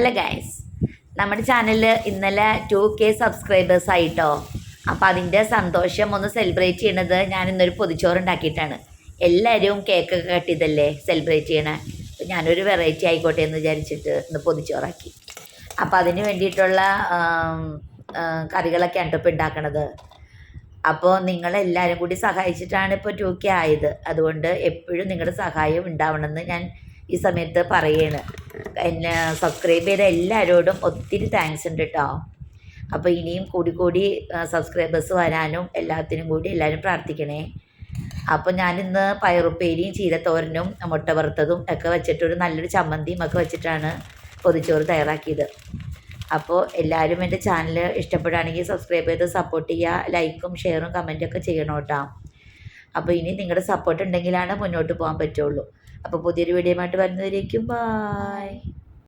Hello guys, നമ്മുടെ ചാനലിൽ ഇന്നലെ 2K സബ്സ്ക്രൈബേഴ്സ് ആയിട്ടോ. അപ്പോൾ അതിൻ്റെ സന്തോഷം ഒന്ന് സെലിബ്രേറ്റ് ചെയ്യണത് ഞാൻ ഇന്നൊരു പൊതിച്ചോറ് ഉണ്ടാക്കിയിട്ടാണ്. എല്ലാവരും കേക്കൊക്കെ കട്ട് ചെയ്തല്ലേ സെലിബ്രേറ്റ് ചെയ്യണേ. അപ്പോൾ ഞാനൊരു വെറൈറ്റി ആയിക്കോട്ടെ എന്ന് വിചാരിച്ചിട്ട് ഇന്ന് പൊതിച്ചോറാക്കി. അപ്പോൾ അതിന് വേണ്ടിയിട്ടുള്ള കറികളൊക്കെയാണ് ഇപ്പോൾ ഉണ്ടാക്കണത്. അപ്പോൾ നിങ്ങളെല്ലാവരും കൂടി സഹായിച്ചിട്ടാണ് ഇപ്പോൾ 2K ആയത്. അതുകൊണ്ട് എപ്പോഴും നിങ്ങളുടെ സഹായം ഉണ്ടാവണമെന്ന് ഞാൻ ഈ സമയത്ത് പറയാണ്. എന്നെ സബ്സ്ക്രൈബ് ചെയ്ത എല്ലാവരോടും ഒത്തിരി താങ്ക്സ് ഉണ്ട് കേട്ടോ. അപ്പോൾ ഇനിയും കൂടി സബ്സ്ക്രൈബേഴ്സ് വരാനും എല്ലാത്തിനും കൂടി എല്ലാവരും പ്രാർത്ഥിക്കണേ. അപ്പോൾ ഞാനിന്ന് പയറുപ്പേരിയും ചീരത്തോരനും മുട്ട വറുത്തതും ഒക്കെ വെച്ചിട്ടൊരു നല്ലൊരു ചമ്മന്തിയും ഒക്കെ വെച്ചിട്ടാണ് പൊതിച്ചോറ് തയ്യാറാക്കിയത്. അപ്പോൾ എല്ലാവരും എൻ്റെ ചാനൽ ഇഷ്ടപ്പെടുകയാണെങ്കിൽ സബ്സ്ക്രൈബ് ചെയ്ത് സപ്പോർട്ട് ചെയ്യുക. ലൈക്കും ഷെയറും കമൻറ്റും ഒക്കെ ചെയ്യണം കേട്ടോ. അപ്പോൾ ഇനി നിങ്ങളുടെ സപ്പോർട്ട് ഉണ്ടെങ്കിലാണ് മുന്നോട്ട് പോകാൻ പറ്റുള്ളൂ. അപ്പോൾ പുതിയൊരു വീഡിയോ ആയിട്ട് വരുന്നതിലേക്കും ബായ്.